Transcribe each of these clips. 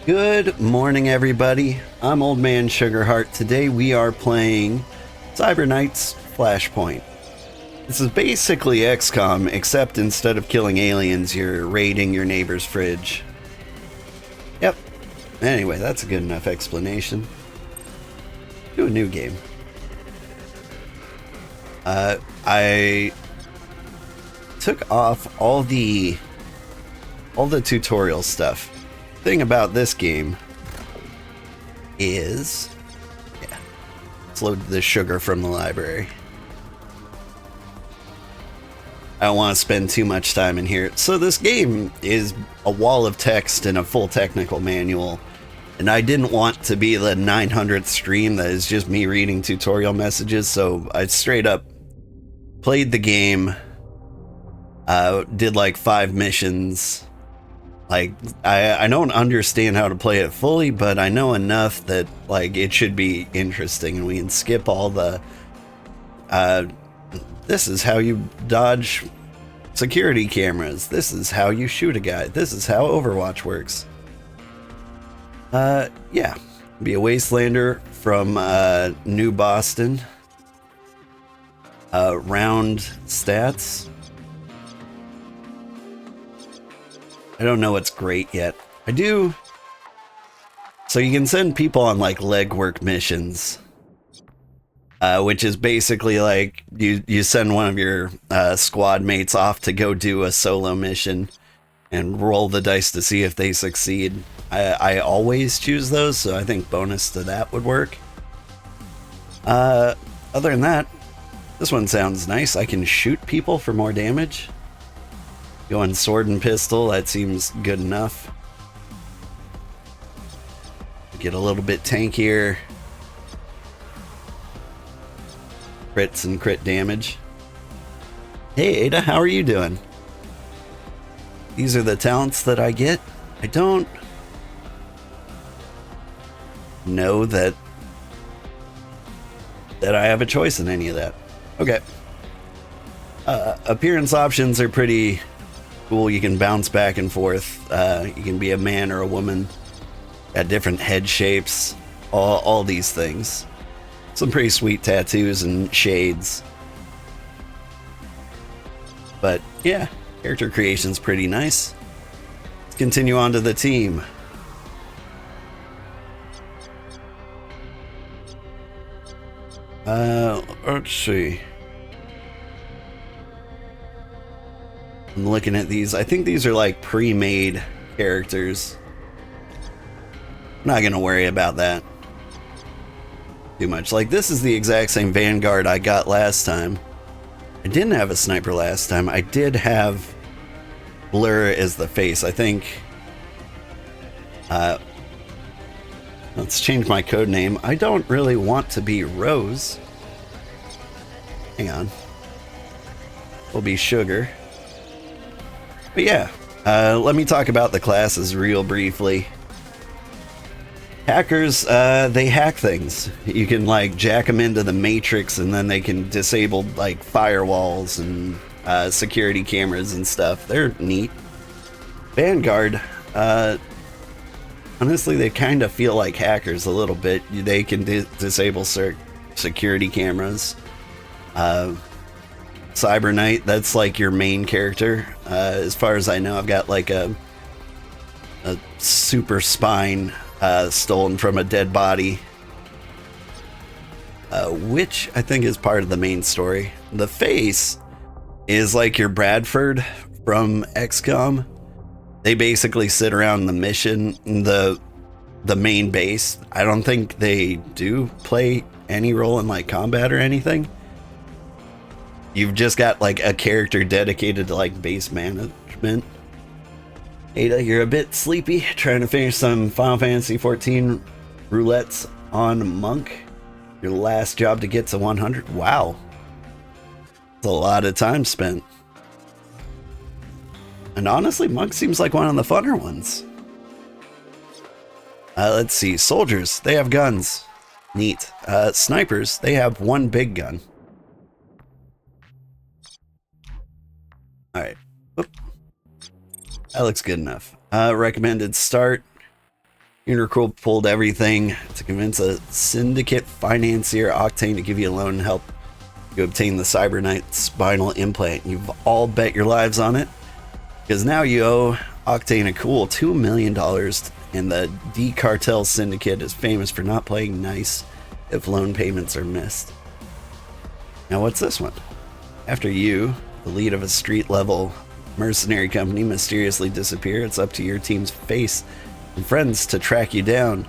Good morning, everybody. I'm Old Man Sugarheart. Today we are playing Cyber Knights Flashpoint. This is basically XCom, except instead of killing aliens, you're raiding your neighbor's fridge. Yep. Anyway, that's a good enough explanation. Do a new game. I took off all the tutorial stuff. Thing about this game is, let's load the sugar from the library. I don't want to spend too much time in here. So this game is a wall of text and a full technical manual, and I didn't want to be the 900th stream that is just me reading tutorial messages, so I straight up played the game, did like 5 missions. Like, I don't understand how to play it fully, but I know enough that, like, it should be interesting, and we can skip all the, this is how you dodge security cameras, this is how you shoot a guy, this is how Overwatch works. Yeah. Be a Wastelander from, New Boston. Round stats. I don't know what's great yet. I do. So you can send people on like legwork missions, which is basically like you send one of your squad mates off to go do a solo mission and roll the dice to see if they succeed. I always choose those, so I think bonus to that would work. Other than that, this one sounds nice. I can shoot people for more damage. Going sword and pistol, that seems good enough. Get a little bit tankier. Crits and crit damage. Hey Ada, how are you doing? These are the talents that I get. I don't know that I have a choice in any of that. Okay. Appearance options are pretty cool. You can bounce back and forth. You can be a man or a woman. Got different head shapes. All these things. Some pretty sweet tattoos and shades. But yeah, character creation's pretty nice. Let's continue on to the team. Let's see. I'm looking at these. I think these are like pre-made characters. I'm not gonna worry about that too much. Like, this is the exact same Vanguard I got last time. I didn't have a sniper last time. I did have Blur as the face. I think. Let's change my code name. I don't really want to be Rose. Hang on. We'll be Sugar. But yeah, let me talk about the classes real briefly. Hackers, they hack things. You can like jack them into the matrix, and then they can disable like firewalls and security cameras and stuff. They're neat. Vanguard, honestly, they kind of feel like hackers a little bit. They can disable security cameras. Cyber Knight, that's like your main character. As far as I know, I've got like a super spine stolen from a dead body, which I think is part of the main story. The face is like your Bradford from XCom. They basically sit around the mission, the main base. I don't think they do play any role in like combat or anything. You've just got like a character dedicated to like base management. Ada, you're a bit sleepy. Trying to finish some Final Fantasy 14 roulettes on Monk. Your last job to get to 100. Wow. That's a lot of time spent. And honestly, Monk seems like one of the funner ones. Let's see. Soldiers, they have guns. Neat. Snipers, they have one big gun. Alright. That looks good enough. Recommended start. Intercool pulled everything to convince a syndicate financier, Octane, to give you a loan and help you obtain the Cyber Knights spinal implant. You've all bet your lives on it, because now you owe Octane a cool $2 million, and the D Cartel Syndicate is famous for not playing nice if loan payments are missed. Now what's this one? After you, the lead of a street-level mercenary company, mysteriously disappear, it's up to your team's face and friends to track you down.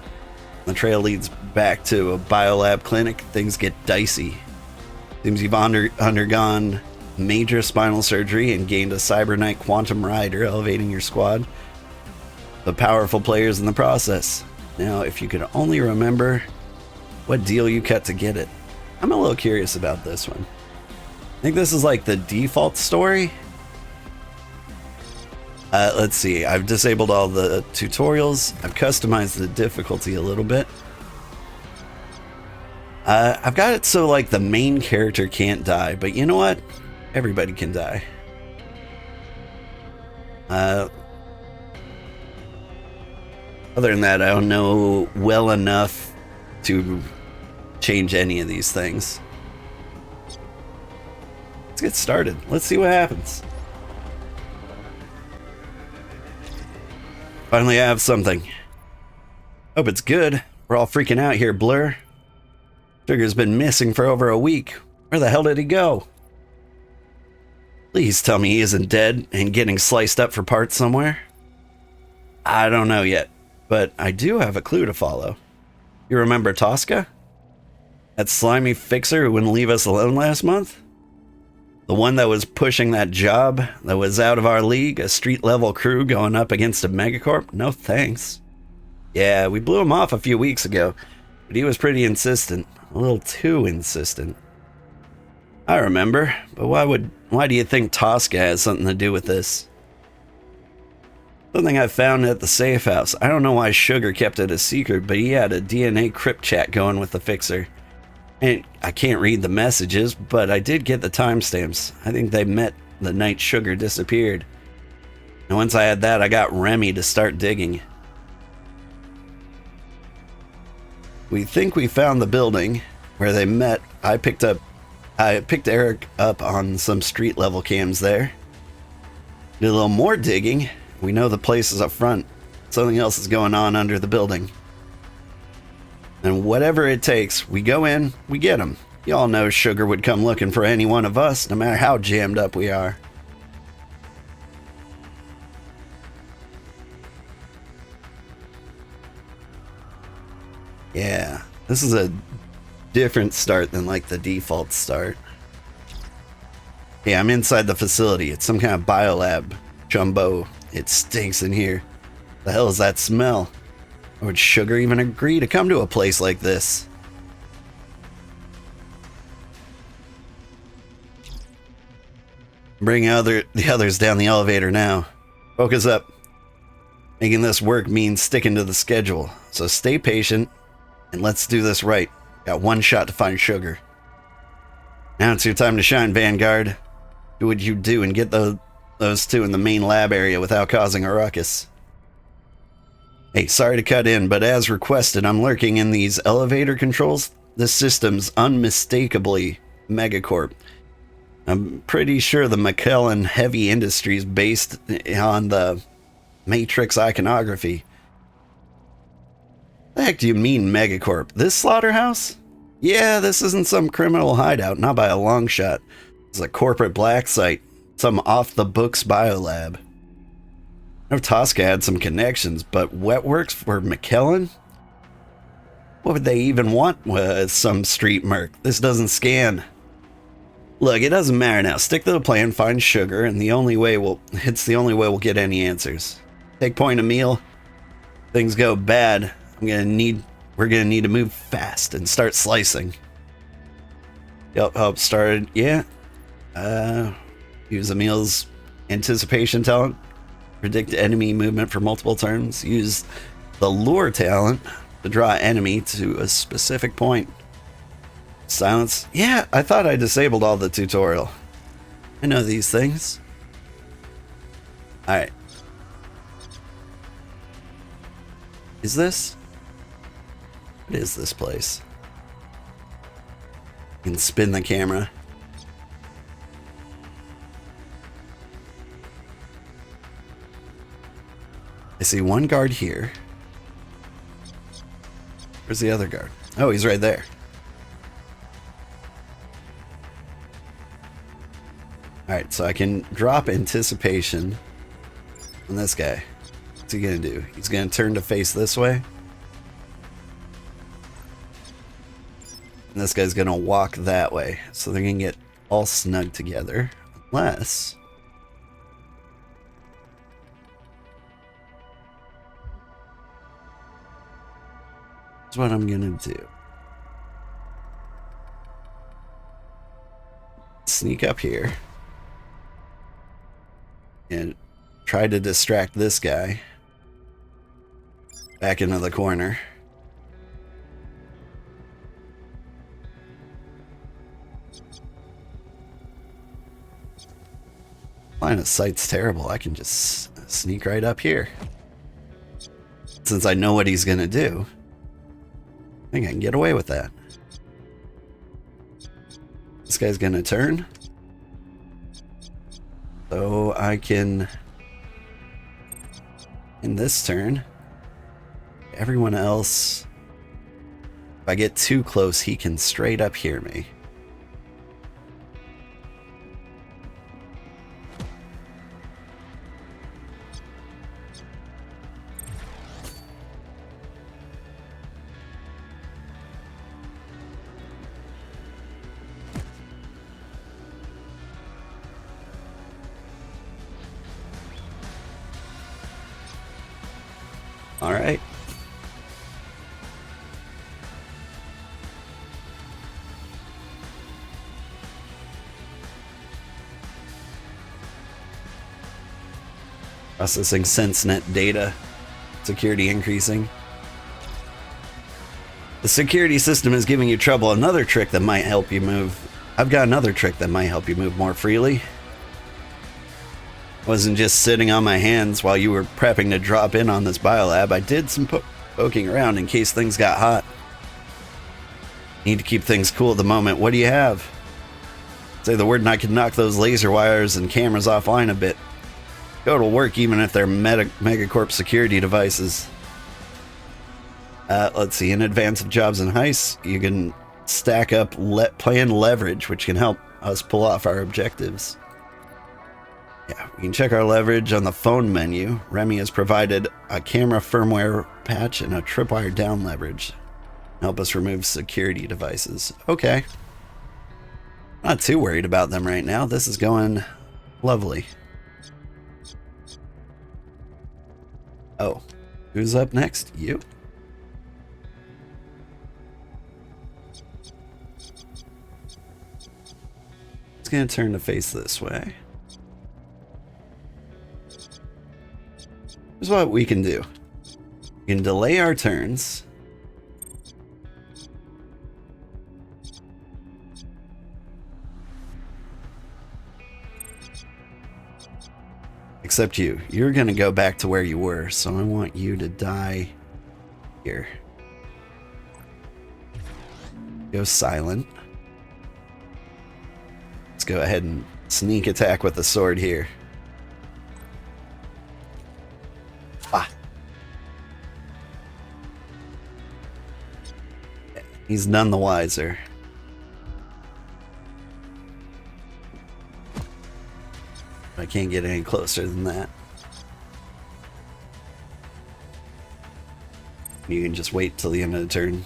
The trail leads back to a biolab clinic. Things get dicey. Seems you've undergone major spinal surgery and gained a Cyber Knight Quantum Rider, elevating your squad. The powerful players in the process. Now, if you could only remember what deal you cut to get it. I'm a little curious about this one. I think this is like the default story. Let's see. I've disabled all the tutorials. I've customized the difficulty a little bit. I've got it so like the main character can't die, but you know what? Everybody can die. Other than that, I don't know well enough to change any of these things. Let's get started. Let's see what happens. Finally, I have something. Hope it's good. We're all freaking out here, Blur. Sugar's been missing for over a week. Where the hell did he go? Please tell me he isn't dead and getting sliced up for parts somewhere. I don't know yet, but I do have a clue to follow. You remember Tosca? That slimy fixer who wouldn't leave us alone last month? The one that was pushing that job that was out of our league, a street-level crew going up against a megacorp? No thanks. Yeah, we blew him off a few weeks ago, but he was pretty insistent. A little too insistent. I remember, but why do you think Tosca has something to do with this? Something I found at the safe house. I don't know why Sugar kept it a secret, but he had a DNA crypt chat going with the fixer. And I can't read the messages, but I did get the timestamps. I think they met the night Sugar disappeared. And once I had that, I got Remy to start digging. We think we found the building where they met. I picked Eric up on some street level cams there. Did a little more digging. We know the place is up front. Something else is going on under the building. And whatever it takes, we go in, we get him. Y'all know Sugar would come looking for any one of us, no matter how jammed up we are. Yeah, this is a different start than like the default start. Yeah, I'm inside the facility. It's some kind of biolab. Jumbo. It stinks in here. The hell is that smell? Or would Sugar even agree to come to a place like this? Bring the others down the elevator now. Focus up. Making this work means sticking to the schedule. So stay patient and let's do this right. Got one shot to find Sugar. Now it's your time to shine, Vanguard. Do what you do and get those two in the main lab area without causing a ruckus. Hey, sorry to cut in, but as requested, I'm lurking in these elevator controls. This system's unmistakably Megacorp. I'm pretty sure the McKellen Heavy Industries based on the Matrix iconography. The heck do you mean Megacorp? This slaughterhouse? Yeah, this isn't some criminal hideout, not by a long shot. It's a corporate black site, some off-the-books biolab. I know Tosca had some connections, but Wetworks for McKellen? What would they even want with some street merc? This doesn't scan. Look, it doesn't matter now. Stick to the plan, find Sugar, and it's the only way we'll get any answers. Take point, Emil. Things go bad. We're gonna need to move fast and start slicing. Yep, help started. Yeah. Use Emil's anticipation talent. Predict enemy movement for multiple turns. Use the lure talent to draw enemy to a specific point. Silence. Yeah, I thought I disabled all the tutorial. I know these things. Alright. Is this? What is this place? You can spin the camera. I see one guard here. Where's the other guard? Oh, he's right there. Alright, so I can drop anticipation on this guy. What's he gonna do? He's gonna turn to face this way. And this guy's gonna walk that way. So they're gonna get all snug together. Unless... That's what I'm gonna do. Sneak up here. And try to distract this guy. Back into the corner. Line of sight's terrible. I can just sneak right up here. Since I know what he's gonna do, I think I can get away with that. This guy's gonna turn. So I can, in this turn, everyone else, if I get too close, he can straight up hear me. All right. Processing SenseNet data. Security increasing. The security system is giving you trouble. Another trick that might help you move. I've got another trick that might help you move more freely. Wasn't just sitting on my hands while you were prepping to drop in on this biolab. I did some poking around in case things got hot. Need to keep things cool at the moment. What do you have? Say the word and I can knock those laser wires and cameras offline a bit. It'll work even if they're Megacorp security devices. Let's see. In advance of jobs and heists, you can stack up plan leverage, which can help us pull off our objectives. Yeah, we can check our leverage on the phone menu. Remy has provided a camera firmware patch and a tripwire down leverage. Help us remove security devices. Okay. Not too worried about them right now. This is going lovely. Oh, who's up next? You? It's gonna turn to face this way. Here's what we can do. We can delay our turns. Except you. You're gonna go back to where you were, so I want you to die here. Go silent. Let's go ahead and sneak attack with the sword here. Ah. He's none the wiser. I can't get any closer than that. You can just wait till the end of the turn.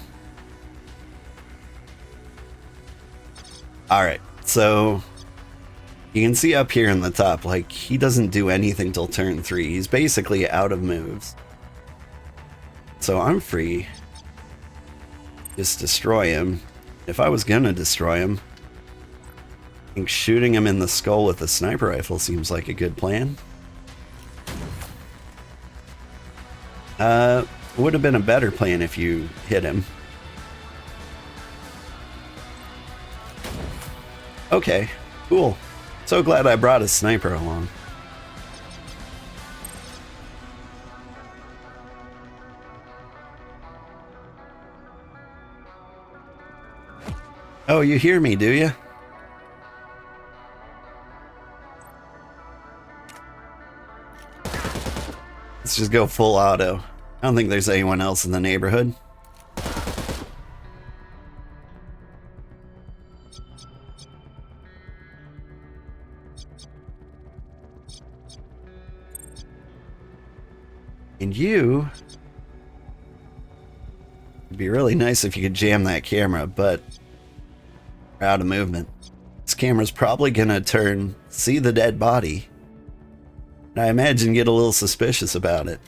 Alright, so you can see up here in the top, like, he doesn't do anything till turn 3. He's basically out of moves. So I'm free. Just destroy him. If I was gonna destroy him, I think shooting him in the skull with a sniper rifle seems like a good plan. Would have been a better plan if you hit him. Okay, cool. So glad I brought a sniper along. Oh, you hear me, do you? Let's just go full auto. I don't think there's anyone else in the neighborhood. And you... It'd be really nice if you could jam that camera, but we're out of movement. This camera's probably gonna see the dead body, and I imagine get a little suspicious about it.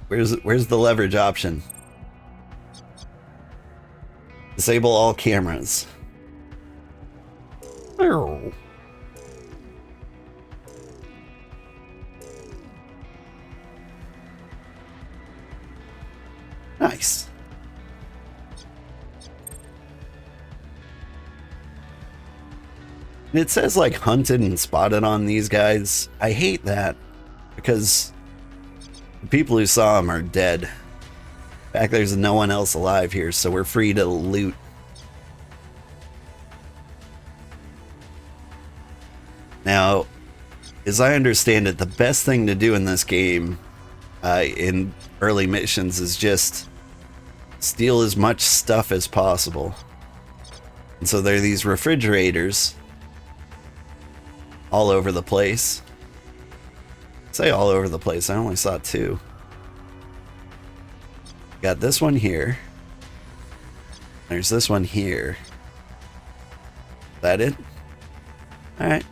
Where's the leverage option? Disable all cameras. Oh. Nice. And it says like hunted and spotted on these guys. I hate that because the people who saw them are dead. In fact, there's no one else alive here, so we're free to loot. Now, as I understand it, the best thing to do in this game in early missions is just steal as much stuff as possible. And so there are these refrigerators all over the place. I say all over the place, I only saw 2. Got this one here. There's this one here. Is that it? Alright.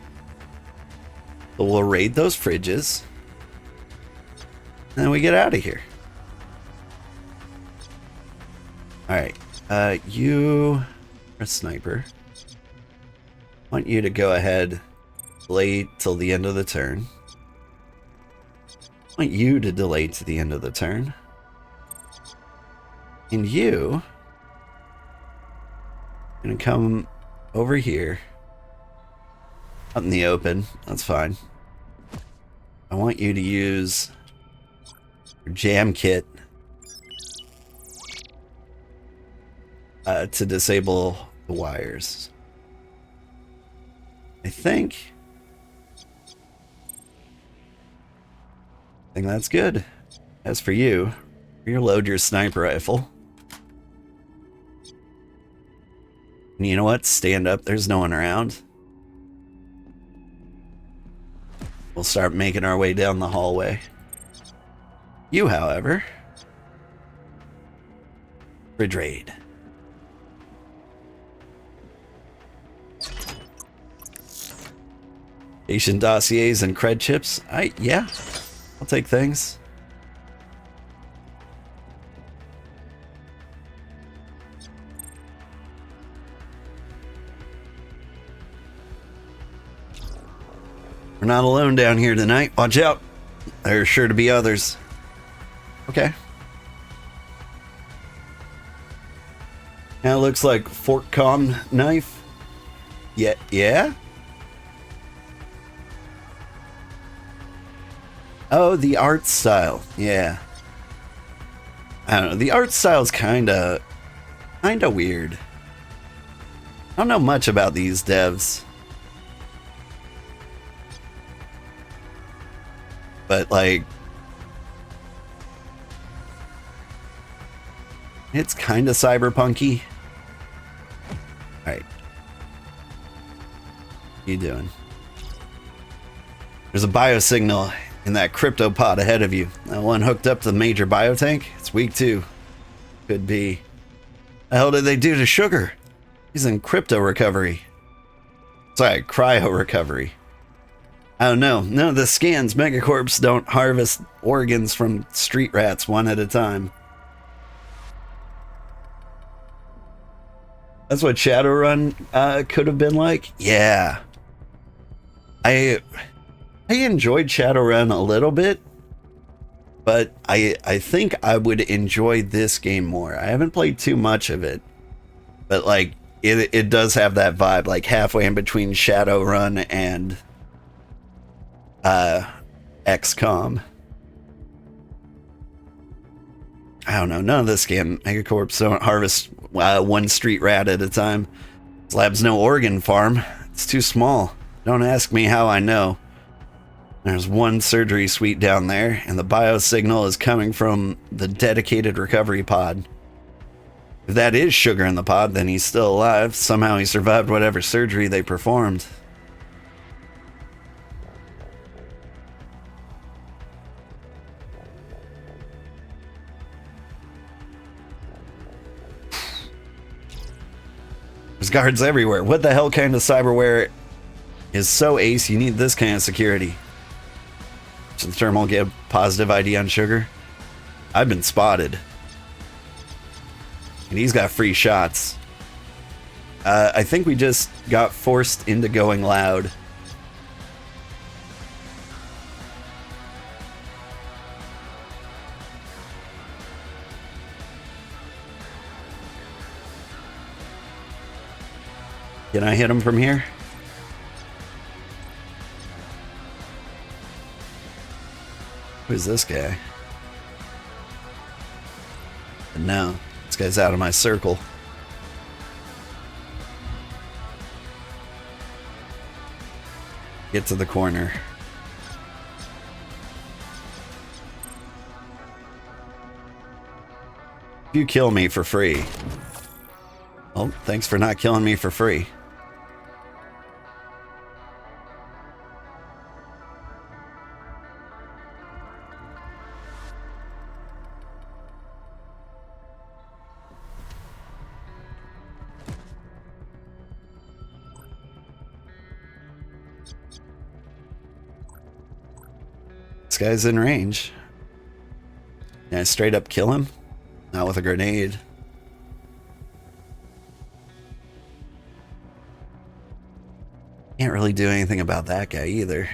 So we'll raid those fridges. And then we get out of here. Alright. You are a sniper. I want you to go ahead, delay till the end of the turn. I want you to delay to the end of the turn. And you are gonna come over here. Out in the open, that's fine. I want you to use your jam kit to disable the wires. I think that's good. As for you, reload your sniper rifle. And you know what? Stand up. There's no one around. We'll start making our way down the hallway. You, however, fridge raid. Patient dossiers and cred chips. Yeah, I'll take things. We're not alone down here tonight. Watch out. There's sure to be others. Okay. Now it looks like fork-com knife. Yeah? Oh, the art style. Yeah. I don't know. The art style's kinda weird. I don't know much about these devs. But, like, it's kind of cyberpunky. Alright. What are you doing? There's a biosignal in that crypto pod ahead of you. That one hooked up to the major biotank? It's weak too. Could be. The hell did they do to Sugar? He's in crypto recovery. Sorry, cryo recovery. I don't know. None of the scans. Megacorps don't harvest organs from street rats one at a time. That's what Shadowrun could have been like. Yeah. I enjoyed Shadowrun a little bit, but I think I would enjoy this game more. I haven't played too much of it, but like it does have that vibe, like halfway in between Shadowrun and XCom. I don't know. None of this game. Megacorps don't harvest one street rat at a time. This lab's no organ farm. It's too small. Don't ask me how I know. There's one surgery suite down there, and the biosignal is coming from the dedicated recovery pod. If that is Sugar in the pod, then he's still alive. Somehow he survived whatever surgery they performed. There's guards everywhere. What the hell kind of cyberware is so ace you need this kind of security? Should the terminal get a positive ID on Sugar? I've been spotted. And he's got free shots. I think we just got forced into going loud. Can I hit him from here? Who's this guy? No, this guy's out of my circle. Get to the corner. You kill me for free. Well, thanks for not killing me for free. This guy's in range. Can I straight up kill him? Not with a grenade. Can't really do anything about that guy either.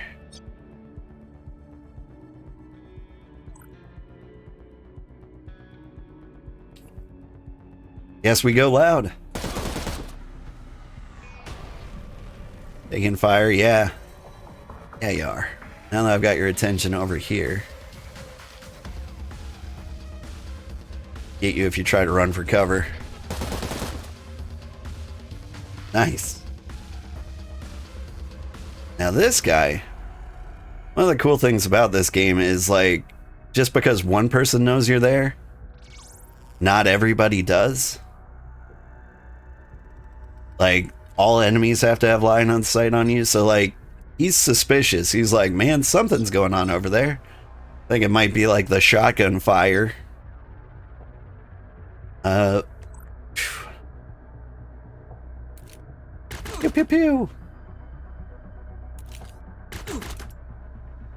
Yes, we go loud. Taking fire, yeah. Yeah, you are. Now that I've got your attention over here. Get you if you try to run for cover. Nice. Now this guy, one of the cool things about this game is like, just because one person knows you're there, not everybody does. Like, all enemies have to have line of sight on you, so like, he's suspicious. He's like, man, something's going on over there. I think it might be like the shotgun fire. Pew pew pew.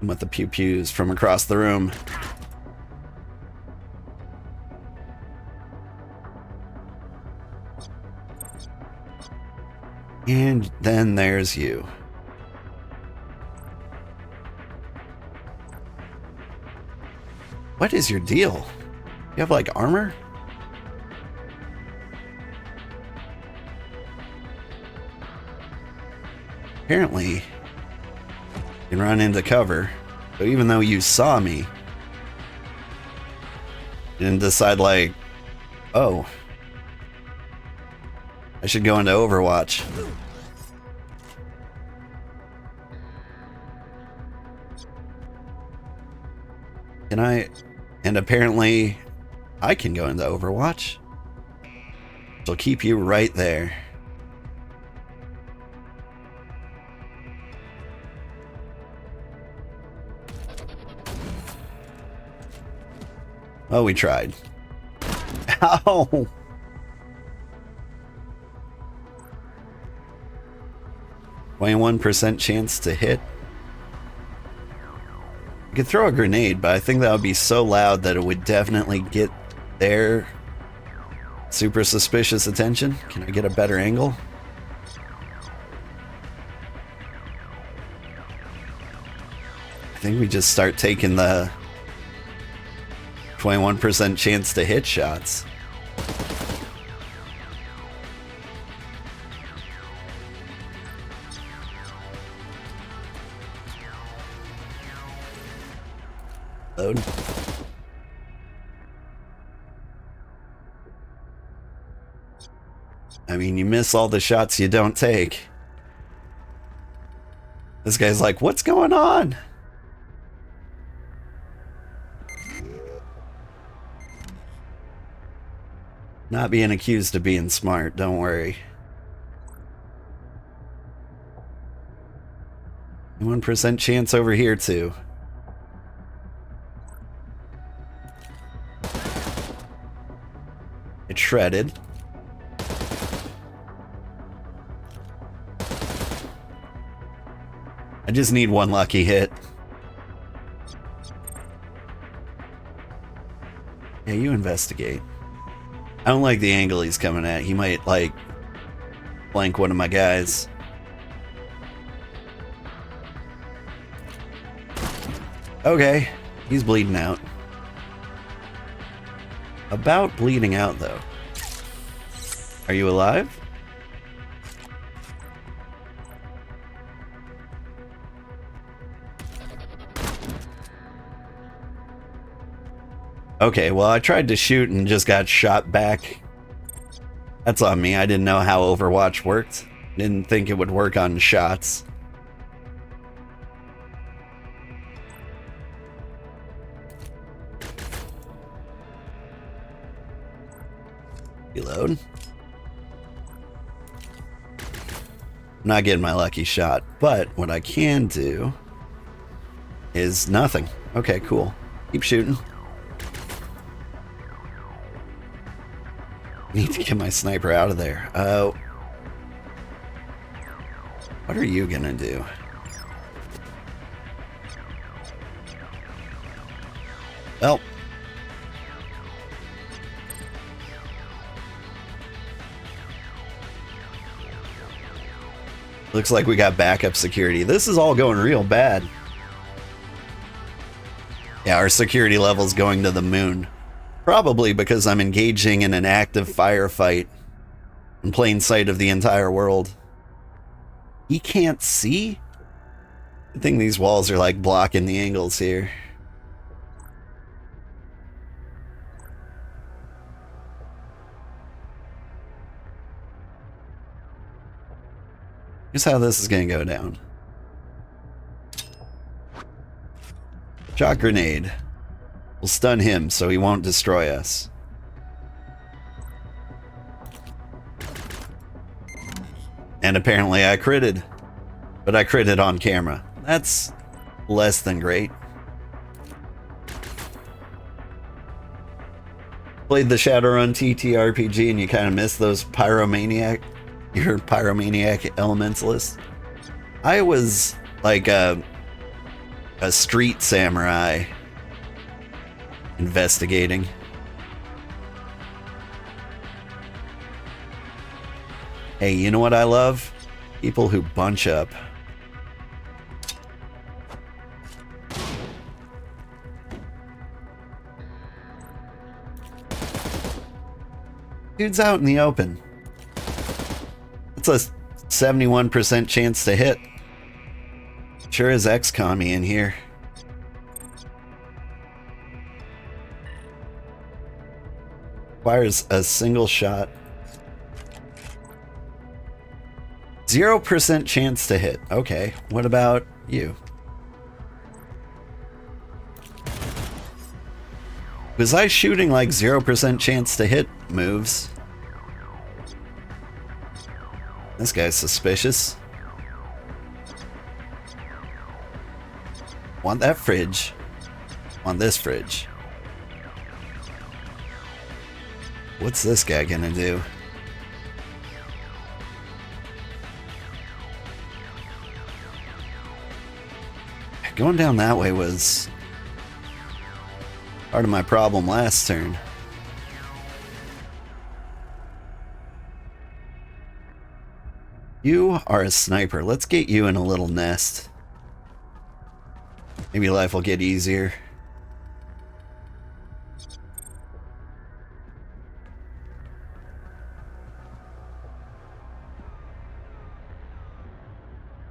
With the pew pews from across the room. And then there's you. What is your deal? You have like armor? Apparently, you can run into cover. So even though you saw me, you didn't decide like, oh, I should go into Overwatch. Can I? And apparently, I can go into Overwatch. So keep you right there. Oh, we tried. Ow! 21% chance to hit. I could throw a grenade, but I think that would be so loud that it would definitely get their super suspicious attention. Can I get a better angle? I think we just start taking the 21% chance to hit shots. Load. I mean, you miss all the shots you don't take. This guy's like, what's going on? Not being accused of being smart, don't worry. 1% chance over here, too. It's shredded. I just need one lucky hit. Yeah, you investigate. I don't like the angle he's coming at. He might, like, flank one of my guys. Okay, he's bleeding out. About bleeding out, though. Are you alive? Okay, well, I tried to shoot and just got shot back. That's on me. I didn't know how Overwatch worked. Didn't think it would work on shots. Reload. I'm not getting my lucky shot, but what I can do is nothing. Okay, cool. Keep shooting. Need to get my sniper out of there. What are you gonna do? Well, looks like we got backup security. This is all going real bad. Yeah, our security level's going to the moon. Probably because I'm engaging in an active firefight in plain sight of the entire world. He can't see? I think these walls are like blocking the angles here. Here's how this is going to go down. Shock grenade. We'll stun him so he won't destroy us. And apparently I critted. But I critted on camera. That's less than great. Played the Shadowrun TTRPG and you kind of miss those pyromaniac elementalist. I was like a street samurai investigating. Hey, you know what I love? People who bunch up. Dude's out in the open. It's a 71% chance to hit. Sure is XCom in here. Fires a single shot. 0% chance to hit. Okay, what about you? Was I shooting like 0% chance to hit moves? This guy's suspicious. Want that fridge. Want this fridge. What's this guy gonna do? Going down that way was part of my problem last turn. You are a sniper. Let's get you in a little nest. Maybe life will get easier.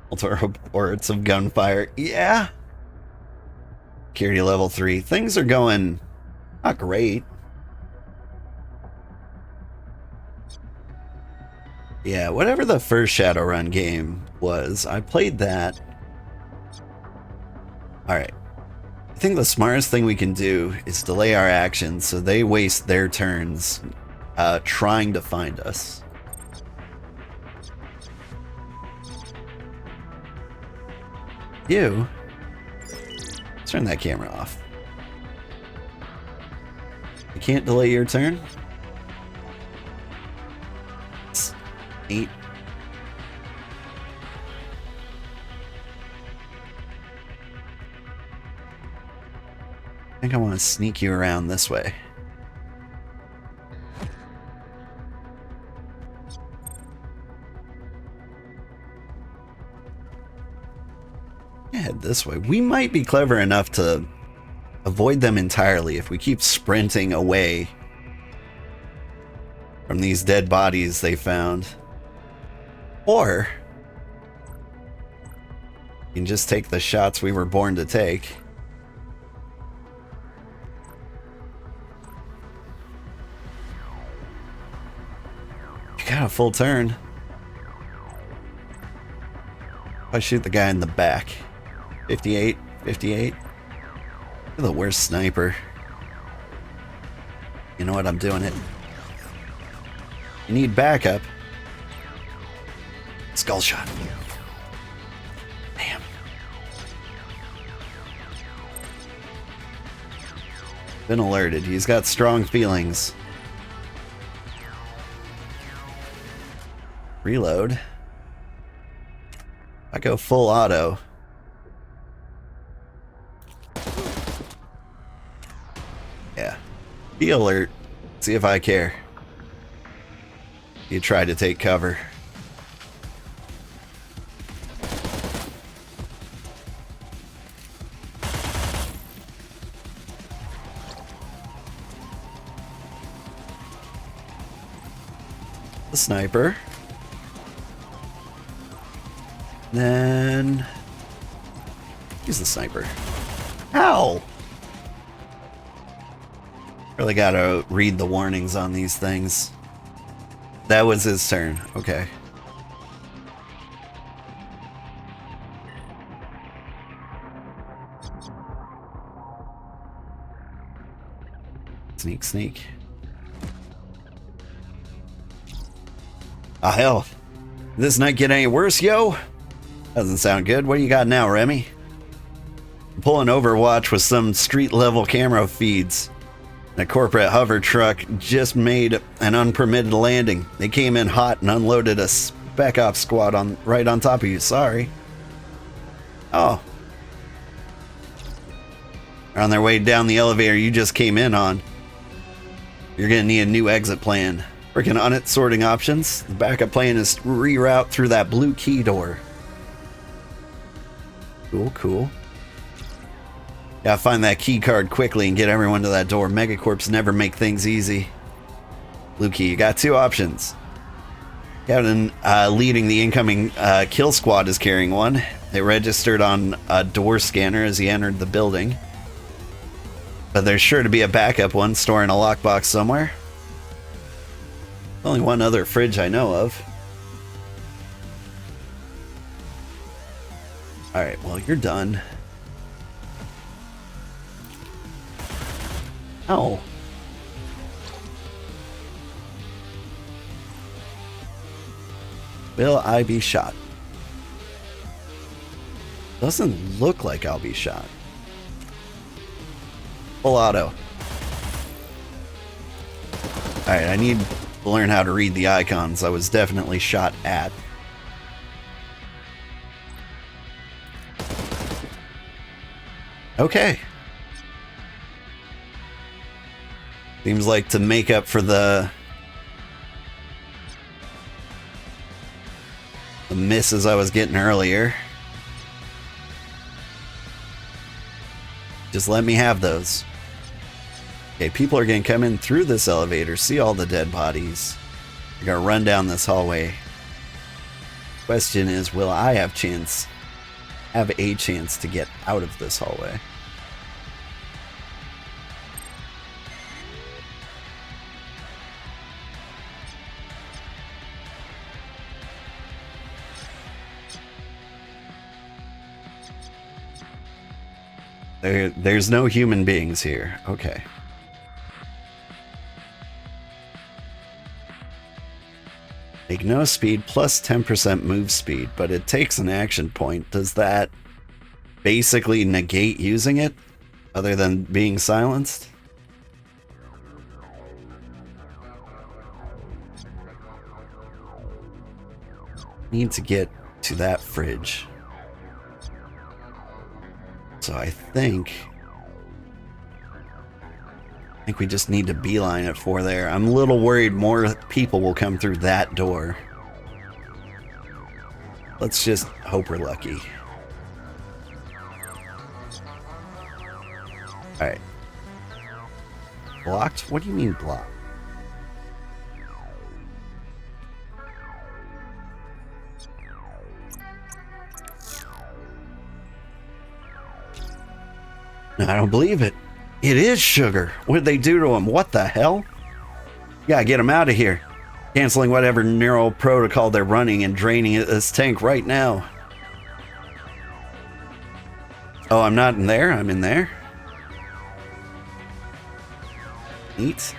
Multiple reports of gunfire. Yeah. Security level 3. Things are going not great. Yeah, whatever the first Shadowrun game was, I played that. Alright. I think the smartest thing we can do is delay our actions so they waste their turns trying to find us. You? Let's turn that camera off. You can't delay your turn? It's neat. I think I want to sneak you around this way. Head this way. We might be clever enough to avoid them entirely if we keep sprinting away from these dead bodies they found. Or you can just take the shots we were born to take. You got a full turn. I shoot the guy in the back. 58, 58. You're the worst sniper. You know what? I'm doing it. You need backup. Skull shot. Damn. Been alerted. He's got strong feelings. Reload. I go full auto. Yeah. Be alert. See if I care. You try to take cover. The sniper. Then use the sniper. Ow! Really gotta read the warnings on these things. That was his turn. Okay. Sneak, sneak. Ah, hell. Did this night get any worse, yo? Doesn't sound good. What do you got now, Remy? I'm pulling Overwatch with some street-level camera feeds. A corporate hover truck just made an unpermitted landing. They came in hot and unloaded a spec ops squad right on top of you. Sorry. Oh. They're on their way down the elevator you just came in on. You're gonna need a new exit plan. Working on it, sorting options. The backup plan is reroute through that blue key door. Cool, cool. Gotta find that key card quickly and get everyone to that door. Megacorps never make things easy. Blue key, you got two options. Captain leading the incoming kill squad is carrying one. It registered on a door scanner as he entered the building. But there's sure to be a backup one storing a lockbox somewhere. Only one other fridge I know of. Alright, well, you're done. Oh. Will I be shot? Doesn't look like I'll be shot. Full auto. Alright, I need to learn how to read the icons. I was definitely shot at. Okay. Seems like to make up for the misses I was getting earlier. Just let me have those. Okay, people are gonna come in through this elevator, see all the dead bodies. They're gonna run down this hallway. Question is, will I have a chance to get out of this hallway? There's no human beings here. Okay. Make no speed plus 10% move speed, but it takes an action point. Does that basically negate using it, other than being silenced? Need to get to that fridge. So I think we just need to beeline it for there. I'm a little worried more people will come through that door. Let's just hope we're lucky. Alright. Blocked? What do you mean blocked? No, I don't believe it. It is Sugar. What did they do to him? What the hell? Yeah, get him out of here. Canceling whatever neural protocol they're running and draining this tank right now. Oh, I'm not in there? I'm in there? Neat.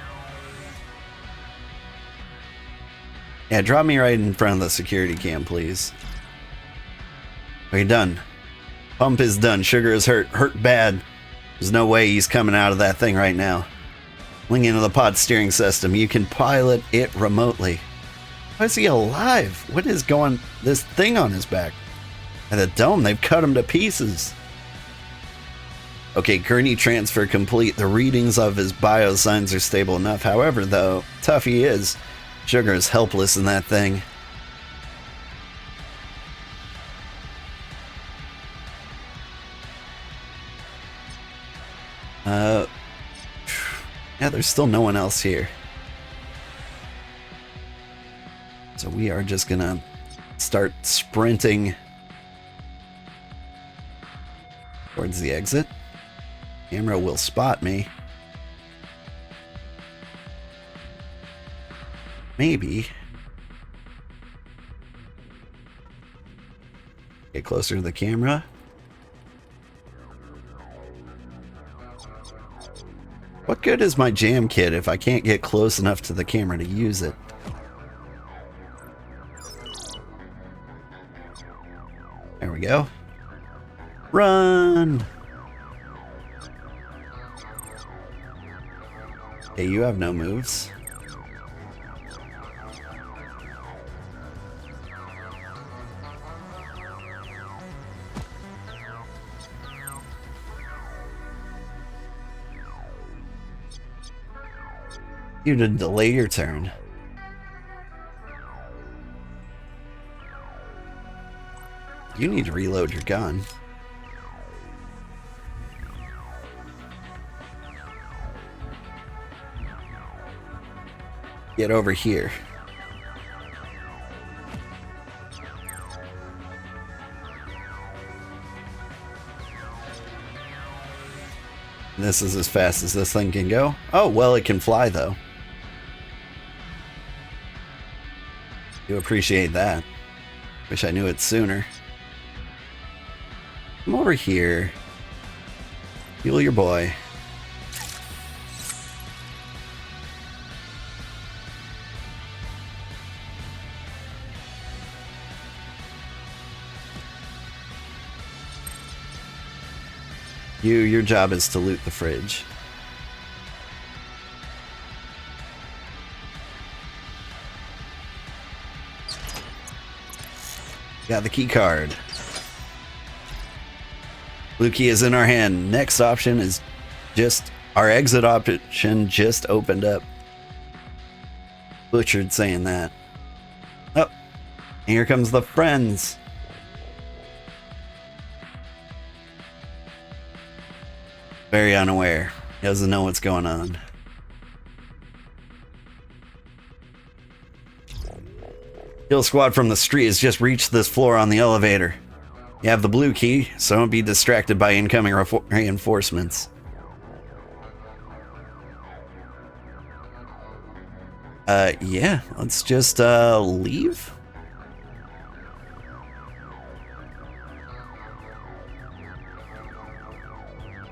Yeah, drop me right in front of the security cam, please. Okay, done. Pump is done. Sugar is hurt. Hurt bad. There's no way he's coming out of that thing right now. Link into the pod steering system. You can pilot it remotely. Why is he alive? What is going... this thing on his back? And the dome, they've cut him to pieces. Okay, gurney transfer complete. The readings of his bio signs are stable enough. However, though, tough he is, Sugar is helpless in that thing. Yeah, there's still no one else here. So we are just gonna start sprinting towards the exit. Camera will spot me. Maybe. Get closer to the camera. What good is my jam kit if I can't get close enough to the camera to use it? There we go. Run! Hey, you have no moves. You to delay your turn. You need to reload your gun. Get over here. This is as fast as this thing can go. Oh, well, it can fly, though. Do appreciate that. Wish I knew it sooner. Come over here. Heal your boy. Your job is to loot the fridge. Got the key card. Blue key is in our hand. Next option is just... our exit option just opened up. Butchered saying that. Oh, here comes the friends. Very unaware. He doesn't know what's going on. Kill squad from the street has just reached this floor on the elevator. You have the blue key, so don't be distracted by incoming reinforcements. Yeah, let's just, leave.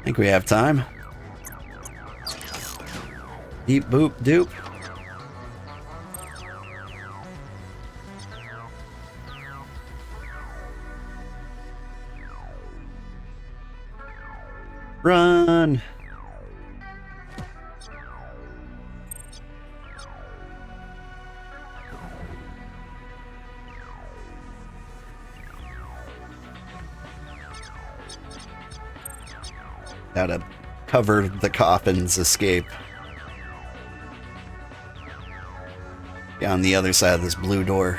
Think we have time. Beep boop doop. Run. Gotta cover the coffin's escape. On the other side of this blue door.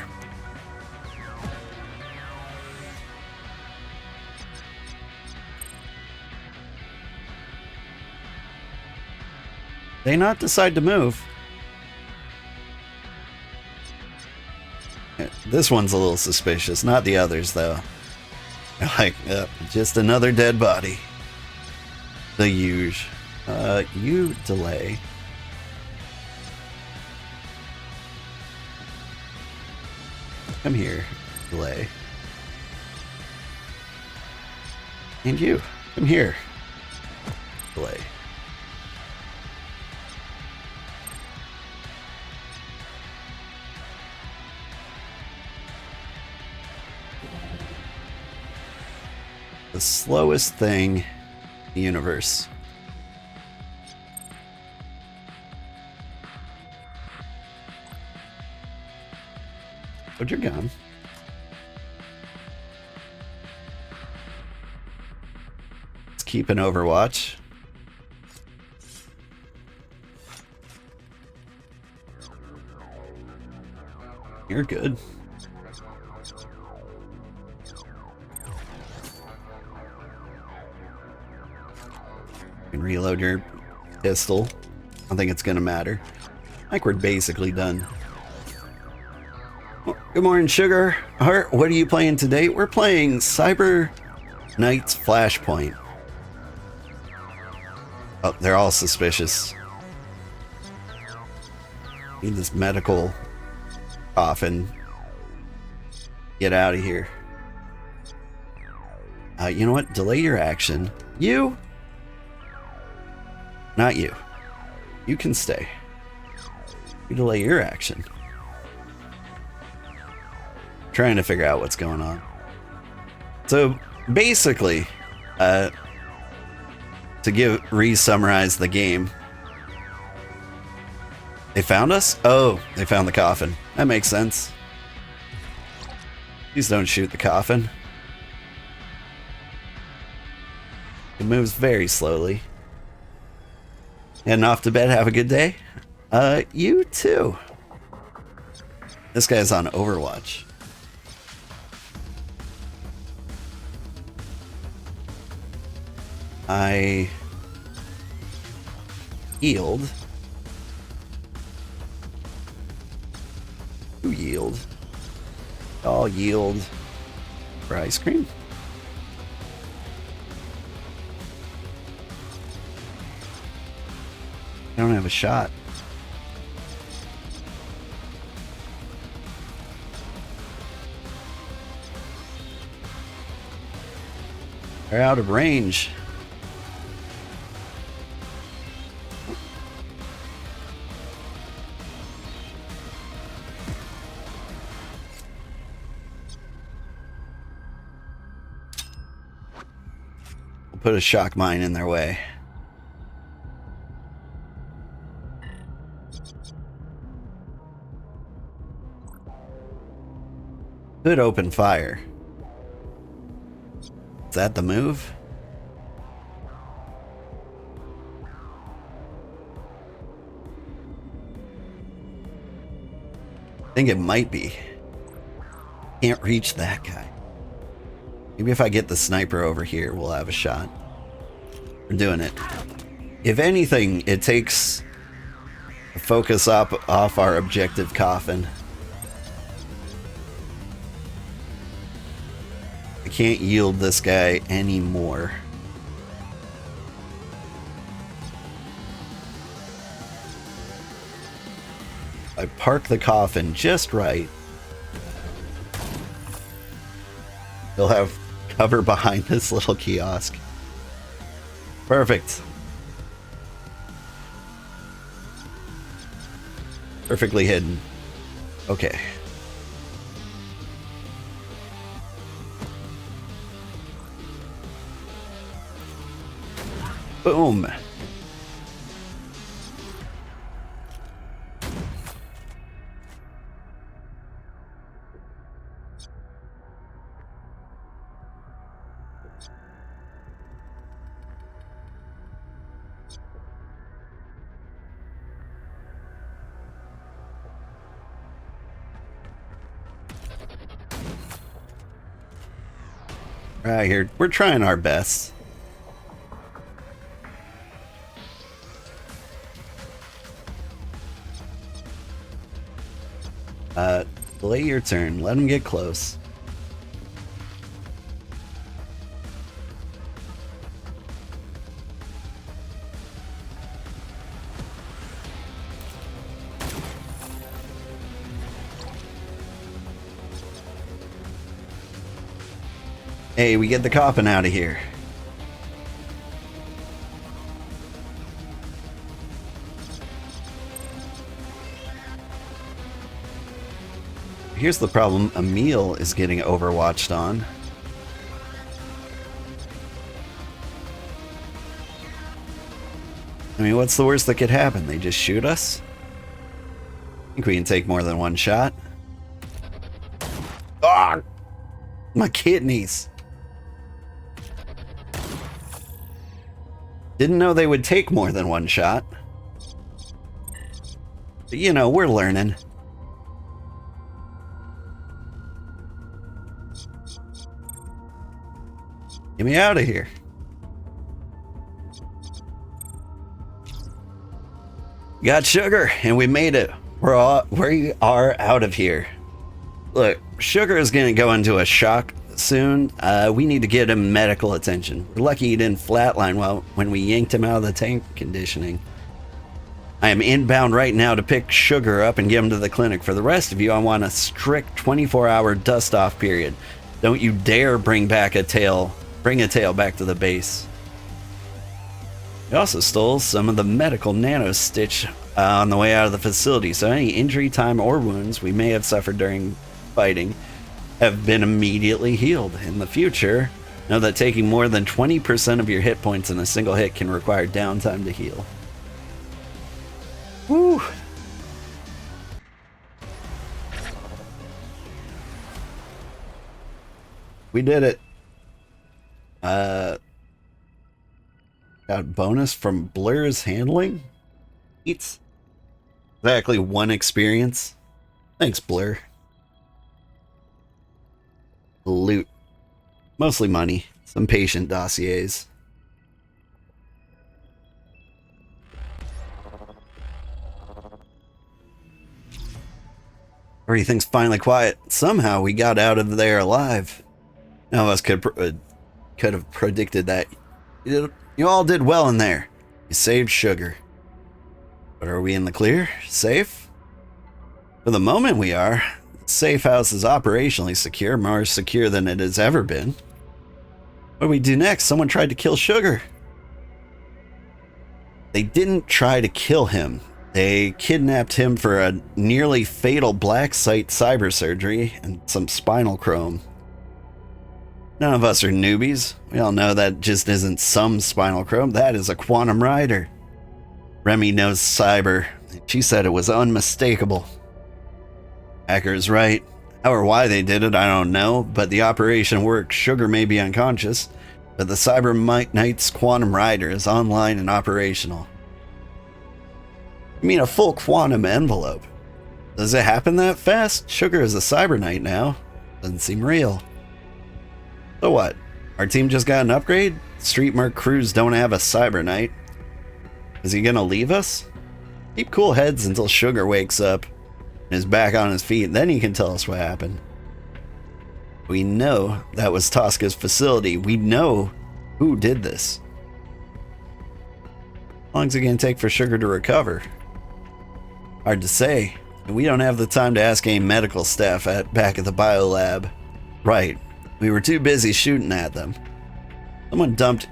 They not decide to move. This one's a little suspicious, not the others though. Like, just another dead body. The huge. You delay. Come here, delay. And you, come here, delay. The slowest thing in the universe. But you're gone. Let's keep an overwatch. You're good. You can reload your pistol. I don't think it's gonna matter. I think we're basically done. Good morning, Sugarheart. What are you playing today? We're playing Cyber Knights Flashpoint. Oh, they're all suspicious. Need this medical coffin. Get out of here. You know what? Delay your action. You? Not you. You can stay. You delay your action. Trying to figure out what's going on. So basically, to re-summarize the game, they found us? Oh, they found the coffin. That makes sense. Please don't shoot the coffin. It moves very slowly. Heading off to bed. Have a good day. You too. This guy's on Overwatch. I yield. Who yield? I'll yield for ice cream. I don't have a shot. They're out of range. We'll put a shock mine in their way. Could open fire. Is that the move? I think it might be. Can't reach that guy. Maybe if I get the sniper over here, we'll have a shot. We're doing it. If anything, it takes the focus off our objective coffin. I can't yield this guy anymore. I park the coffin just right. He'll have cover behind this little kiosk. Perfect. Perfectly hidden. Okay. Boom. Right here, we're trying our best. Delay your turn. Let him get close. Hey, we get the coffin out of here. Here's the problem. Emil is getting overwatched on. I mean, what's the worst that could happen? They just shoot us? I think we can take more than one shot. Ah! My kidneys. Didn't know they would take more than one shot. But you know, we're learning. Get me out of here. Got sugar, and we made it. We are out of here. Look, Sugar is going to go into a shock soon. We need to get him medical attention. We're lucky he didn't flatline when we yanked him out of the tank conditioning. I am inbound right now to pick Sugar up and get him to the clinic. For the rest of you, I want a strict 24-hour dust-off period. Don't you dare bring a tail back to the base. We also stole some of the medical nano stitch on the way out of the facility, so any injury, time, or wounds we may have suffered during fighting have been immediately healed. In the future, know that taking more than 20% of your hit points in a single hit can require downtime to heal. Woo! We did it. Got a bonus from Blur's handling? It's exactly 1 experience. Thanks, Blur. Loot. Mostly money. Some patient dossiers. Everything's finally quiet. Somehow we got out of there alive. None of us could have predicted that. You all did well in there. You saved Sugar. But are we in the clear? Safe? For the moment we are. The safe house is operationally secure, more secure than it has ever been. What do we do next? Someone tried to kill Sugar. They didn't try to kill him. They kidnapped him for a nearly fatal black site cyber surgery and some spinal chrome. None of us are newbies. We all know that just isn't some spinal chrome. That is a quantum rider. Remy knows cyber. She said it was unmistakable. Hacker's right. How or why they did it, I don't know, but the operation worked. Sugar may be unconscious, but the Cyber Knights quantum rider is online and operational. You mean a full quantum envelope? Does it happen that fast? Sugar is a Cyber Knight now. Doesn't seem real. So what? Our team just got an upgrade? Street Merc crews don't have a Cyber Knight. Is he gonna leave us? Keep cool heads until Sugar wakes up and is back on his feet. Then he can tell us what happened. We know that was Tosca's facility. We know who did this. How long is it gonna take for Sugar to recover? Hard to say. We don't have the time to ask any medical staff back at the biolab. Right. We were too busy shooting at them. Someone dumped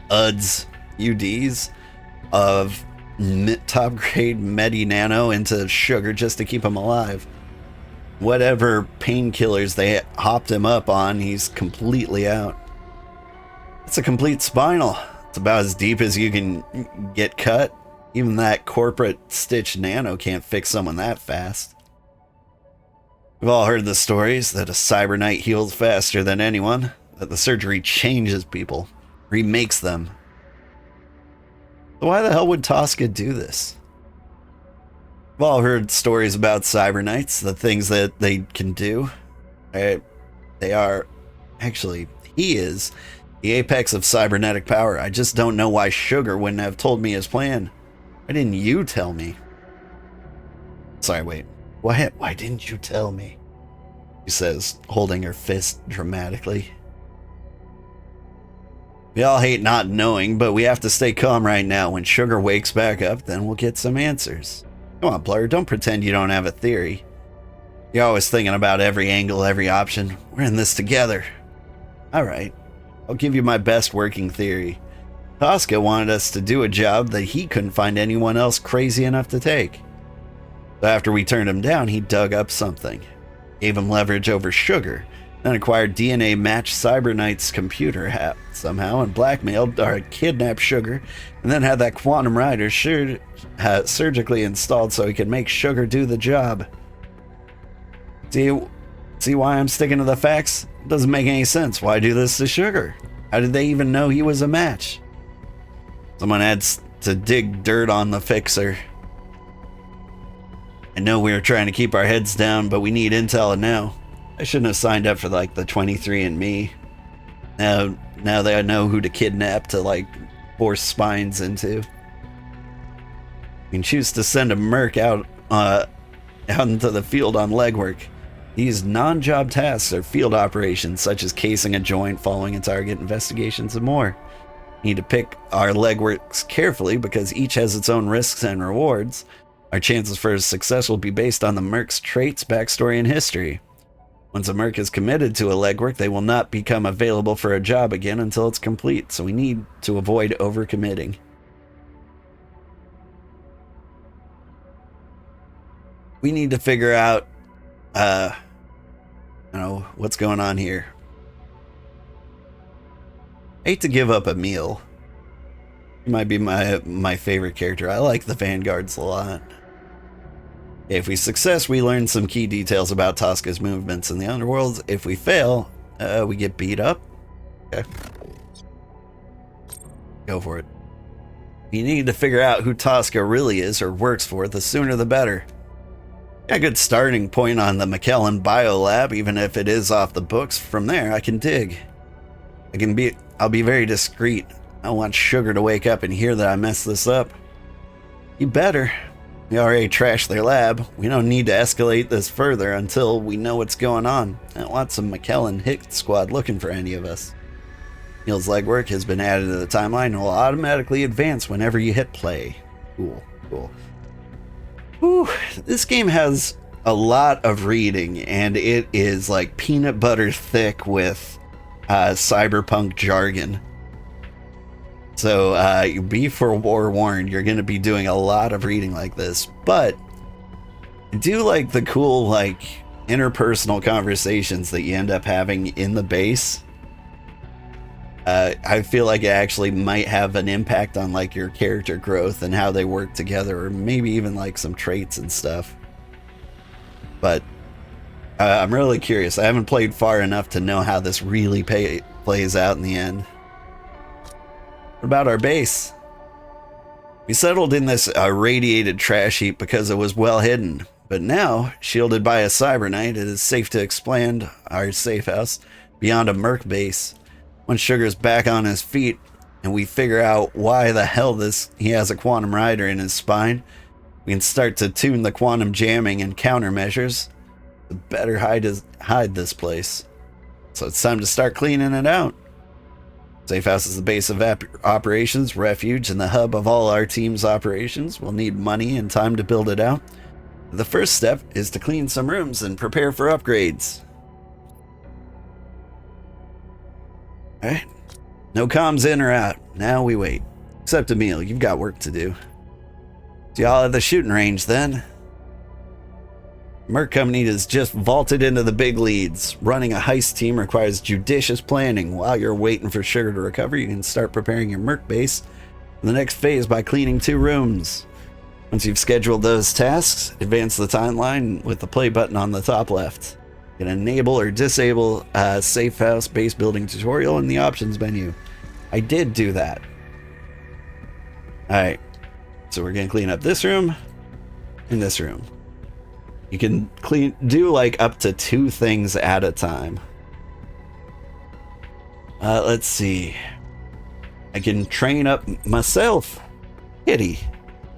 UDs of top grade Medi Nano into sugar just to keep him alive. Whatever painkillers they hopped him up on, he's completely out. It's a complete spinal. It's about as deep as you can get cut. Even that corporate Stitch Nano can't fix someone that fast. We've all heard the stories that a Cyber Knight heals faster than anyone, that the surgery changes people, remakes them. So why the hell would Tosca do this? We've all heard stories about Cyber Knights, the things that they can do. They are, actually, he is the apex of cybernetic power. I just don't know why Sugar wouldn't have told me his plan. Why didn't you tell me? Sorry, wait. Why didn't you tell me? She says, holding her fist dramatically. We all hate not knowing, but we have to stay calm right now. When Sugar wakes back up, then we'll get some answers. Come on, Blur, don't pretend you don't have a theory. You're always thinking about every angle, every option. We're in this together. Alright, I'll give you my best working theory. Tosca wanted us to do a job that he couldn't find anyone else crazy enough to take. So after we turned him down, he dug up something. Gave him leverage over Sugar, then acquired DNA matched Cyber Knight's computer hack somehow and blackmailed or kidnapped Sugar, and then had that quantum rider surgically installed so he could make Sugar do the job. See why I'm sticking to the facts? It doesn't make any sense. Why do this to Sugar? How did they even know he was a match? Someone had to dig dirt on the fixer. I know we were trying to keep our heads down, but we need intel now. I shouldn't have signed up for like the 23andMe. Now that I know who to kidnap to like force spines into. You can choose to send a merc out into the field on legwork. These non-job tasks are field operations such as casing a joint, following a target, investigations, and more. You need to pick our legworks carefully because each has its own risks and rewards. Our chances for success will be based on the merc's traits, backstory, and history. Once a merc is committed to a legwork, they will not become available for a job again until it's complete, so we need to avoid overcommitting. We need to figure out, what's going on here. I hate to give up a meal. He might be my favorite character. I like the Vanguards a lot. If we success, we learn some key details about Tosca's movements in the underworld. If we fail, we get beat up. Okay. Go for it. You need to figure out who Tosca really is or works for. The sooner the better. Got a good starting point on the McKellen Biolab, even if it is off the books. From there, I can dig. I'll be very discreet. I don't want Sugar to wake up and hear that I messed this up. You better. We already trashed their lab. We don't need to escalate this further until we know what's going on. I don't want some McKellen hit squad looking for any of us. Neil's legwork has been added to the timeline and will automatically advance whenever you hit play. Cool. Whew, this game has a lot of reading, and it is like peanut butter thick with cyberpunk jargon. So be forewarned, you're going to be doing a lot of reading like this, but I do like the cool like interpersonal conversations that you end up having in the base. I feel like it actually might have an impact on like your character growth and how they work together, or maybe even like some traits and stuff. But I'm really curious. I haven't played far enough to know how this really plays out in the end. What about our base? We settled in this radiated trash heap because it was well hidden, but now, shielded by a Cyber Knight, it is safe to expand our safe house beyond a merc base. Once Sugar's back on his feet and we figure out why the hell he has a quantum rider in his spine, we can start to tune the quantum jamming and countermeasures to better hide this place. So it's time to start cleaning it out. Safe House is the base of operations, refuge, and the hub of all our team's operations. We'll need money and time to build it out. The first step is to clean some rooms and prepare for upgrades. Alright, No comms in or out. Now we wait. Except Emil, you've got work to do. See y'all at the shooting range then. Merc Company has just vaulted into the big leads. Running a heist team requires judicious planning. While you're waiting for Sugar to recover, you can start preparing your Merc base for the next phase by cleaning 2 rooms. Once you've scheduled those tasks, advance the timeline with the play button on the top left. You can enable or disable a safe house base building tutorial in the options menu. I did do that. Alright, so we're gonna clean up this room and this room. You can do like up to 2 things at a time. Let's see. I can train up myself. Kitty,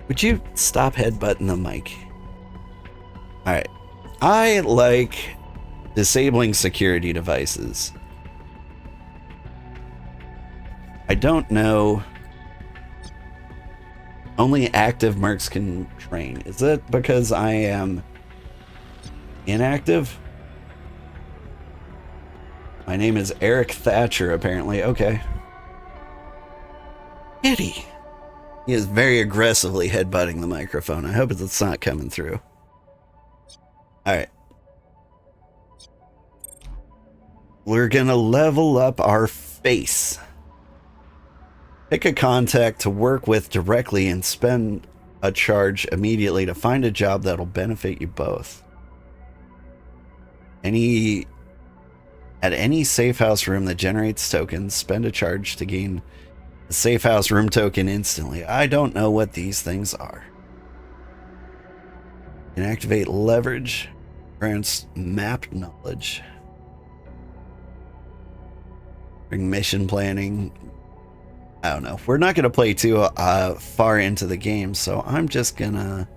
would you stop headbutting the mic? Alright. I like disabling security devices. I don't know. Only active mercs can train. Is it because I am inactive? My name is Eric Thatcher, apparently. Okay. Kitty. He is very aggressively headbutting the microphone. I hope it's not coming through. Alright. We're gonna level up our face. Pick a contact to work with directly and spend a charge immediately to find a job that'll benefit you both. At any safe house room that generates tokens, spend a charge to gain a safe house room token instantly. I don't know what these things are. You can activate leverage, grants map knowledge, bring mission planning. I don't know. We're not going to play too far into the game, so I'm just gonna,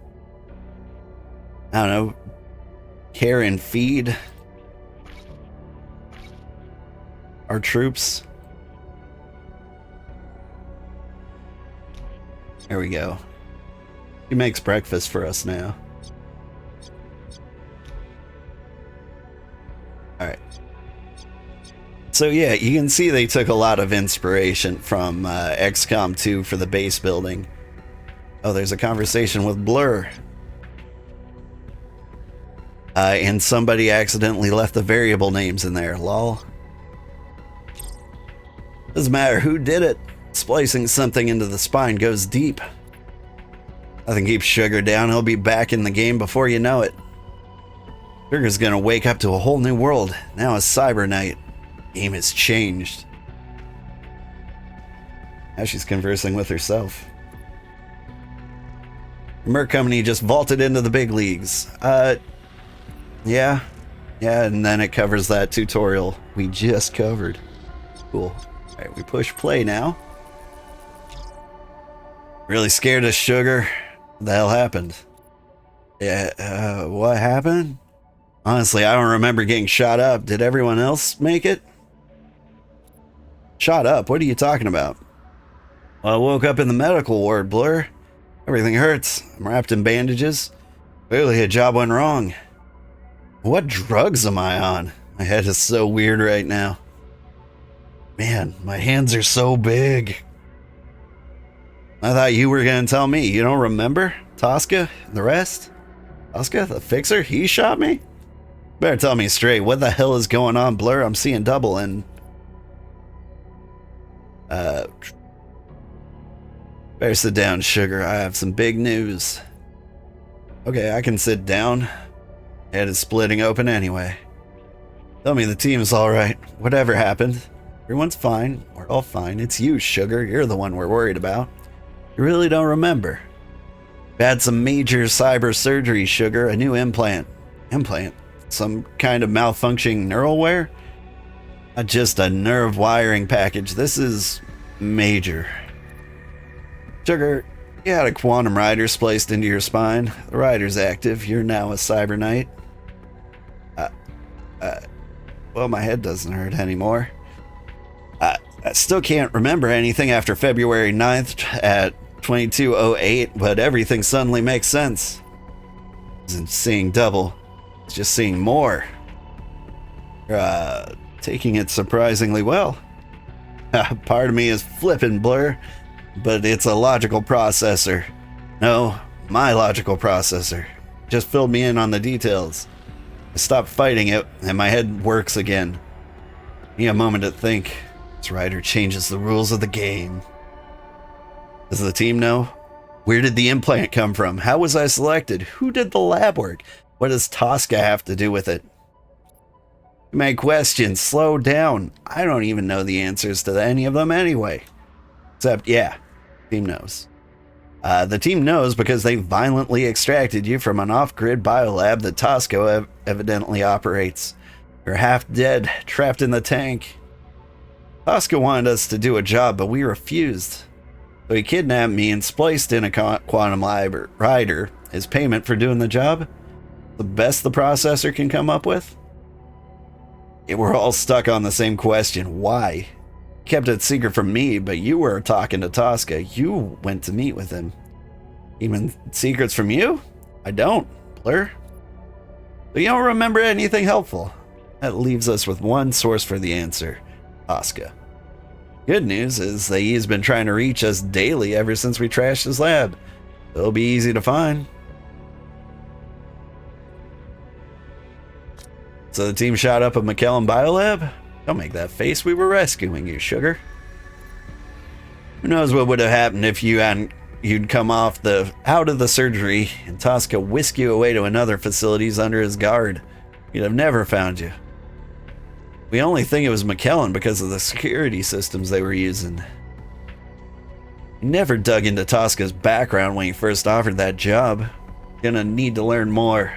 I don't know, care and feed our troops. There we go. He makes breakfast for us now. Alright. So yeah, you can see they took a lot of inspiration from XCOM 2 for the base building. Oh, there's a conversation with Blur. And somebody accidentally left the variable names in there, lol. Doesn't matter who did it. Splicing something into the spine goes deep. Nothing keeps Sugar down. He'll be back in the game before you know it. Sugar's gonna wake up to a whole new world. Now a Cyber Knight. Game has changed. Now she's conversing with herself. The Merc Company just vaulted into the big leagues. Yeah, and then it covers that tutorial we just covered. Cool. Alright, we push play now. Really scared of Sugar. What the hell happened? Yeah, what happened? Honestly, I don't remember getting shot up. Did everyone else make it? Shot up? What are you talking about? Well, I woke up in the medical ward, Blur. Everything hurts. I'm wrapped in bandages. Clearly a job went wrong. What drugs am I on? My head is so weird right now. Man, my hands are so big. I thought you were gonna tell me. You don't remember? Tosca and the rest? Tosca, the fixer? He shot me? Better tell me straight. What the hell is going on, Blur? I'm seeing double and... Better sit down, Sugar. I have some big news. Okay, I can sit down. Head is splitting open anyway. Tell me the team's alright. Whatever happened. Everyone's fine. We're all fine. It's you, Sugar. You're the one we're worried about. You really don't remember. We had some major cyber surgery, Sugar. A new implant. Implant? Some kind of malfunctioning neural wear? Not just a nerve wiring package. This is major. Sugar, you had a quantum rider spliced into your spine. The rider's active. You're now a Cyber Knight. Well, my head doesn't hurt anymore. I still can't remember anything after February 9th at 22:08, but everything suddenly makes sense. Isn't seeing double. It's just seeing more. Taking it surprisingly well. Part of me is flipping, Blur, but it's a logical processor. No, my logical processor. Just filled me in on the details. I stopped fighting it, and my head works again. Need a moment to think. This rider changes the rules of the game. Does the team know? Where did the implant come from? How was I selected? Who did the lab work? What does Tosca have to do with it? Too many questions. Slow down. I don't even know the answers to any of them anyway. Except, yeah, the team knows. The team knows because they violently extracted you from an off-grid biolab that Tosca evidently operates. You're half dead, trapped in the tank. Tosca wanted us to do a job, but we refused. So he kidnapped me and spliced in a quantum rider as payment for doing the job. The best the processor can come up with? We're all stuck on the same question. Why? Kept it secret from me, but you were talking to Tosca. You went to meet with him. Even secrets from you? I don't, Blur. But you don't remember anything helpful. That leaves us with one source for the answer. Tosca. Good news is that he's been trying to reach us daily ever since we trashed his lab. It'll be easy to find. So the team shot up a McKellen biolab? Don't make that face. We were rescuing you, Sugar. Who knows what would have happened if you'd come out of the surgery and Tosca whisk you away to another facilities under his guard. We'd have never found you. We only think it was McKellen because of the security systems they were using. We never dug into Tosca's background when he first offered that job. Gonna need to learn more.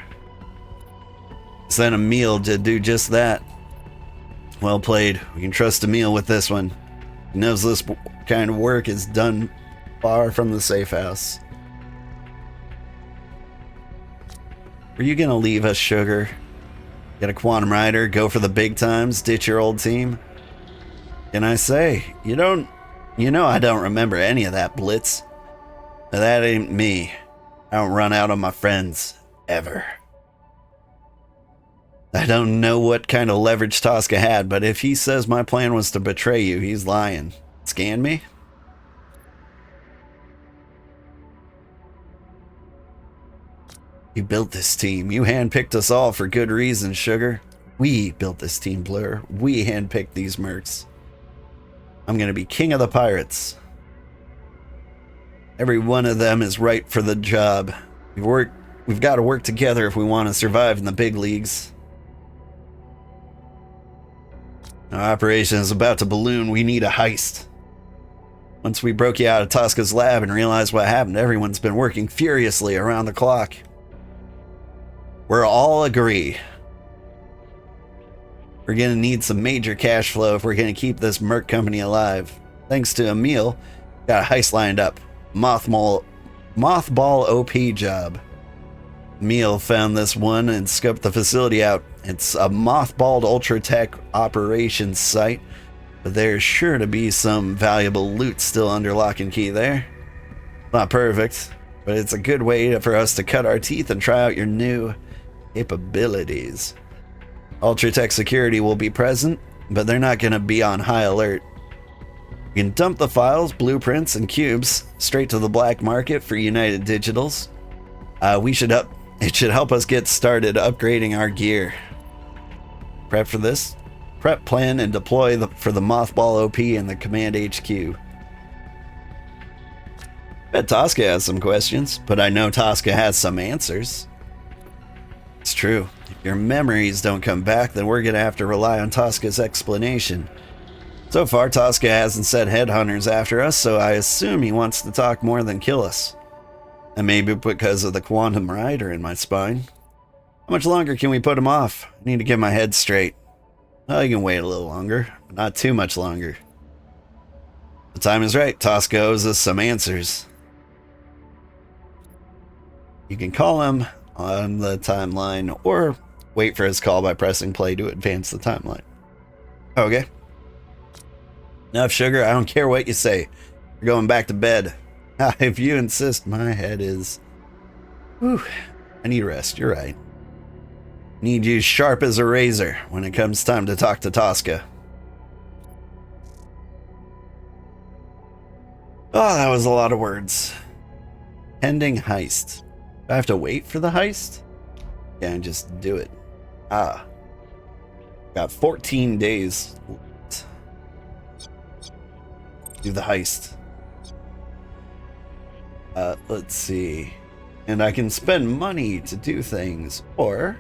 Sent Emil to do just that. Well played. We can trust Emil with this one. He knows this kind of work is done far from the safe house. Are you gonna leave us, Sugar? Get a quantum rider, go for the big times, ditch your old team? Can I say, you know I don't remember any of that, Blitz. That ain't me. I don't run out on my friends, ever. I don't know what kind of leverage Tosca had, but if he says my plan was to betray you, he's lying. Scan me? You built this team. You handpicked us all for good reason, Sugar. We built this team, Blur. We handpicked these mercs. I'm gonna be king of the pirates. Every one of them is right for the job. We've got to work together if we want to survive in the big leagues. Our operation is about to balloon. We need a heist. Once we broke you out of Tosca's lab and realized what happened, everyone's been working furiously around the clock. We're all agree. We're gonna need some major cash flow if we're gonna keep this merc company alive. Thanks to Emil, got a heist lined up. Mothball OP job. Emil found this one and scoped the facility out. It's a mothballed ultra-tech operations site, but there's sure to be some valuable loot still under lock and key there. Not perfect, but it's a good way for us to cut our teeth and try out your new capabilities. Ultra-tech security will be present, but they're not going to be on high alert. You can dump the files, blueprints, and cubes straight to the black market for United Digitals. It should help us get started upgrading our gear. Prep for this? Prep, plan, and deploy for the Mothball OP and the Command HQ. Bet Tosca has some questions, but I know Tosca has some answers. It's true. If your memories don't come back, then we're going to have to rely on Tosca's explanation. So far, Tosca hasn't sent headhunters after us, so I assume he wants to talk more than kill us. And maybe because of the quantum rider in my spine. How much longer can we put him off? I need to get my head straight. Well, you can wait a little longer, but not too much longer. The time is right. Tosca owes us some answers. You can call him on the timeline or wait for his call by pressing play to advance the timeline. Okay. Enough, Sugar. I don't care what you say. You're going back to bed. If you insist, my head is... Whew. I need rest. You're right. Need you sharp as a razor when it comes time to talk to Tosca. Oh, that was a lot of words. Pending heist. Do I have to wait for the heist? Yeah, just do it. Ah. Got 14 days. Do the heist. Let's see. And I can spend money to do things, or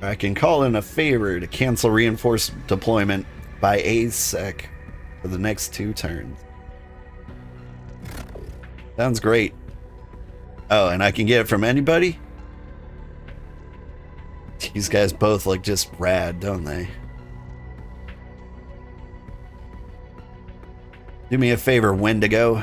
I can call in a favor to cancel reinforced deployment by a sec for the next 2 turns. Sounds great. Oh, and I can get it from anybody? These guys both look just rad, don't they? Do me a favor, Wendigo.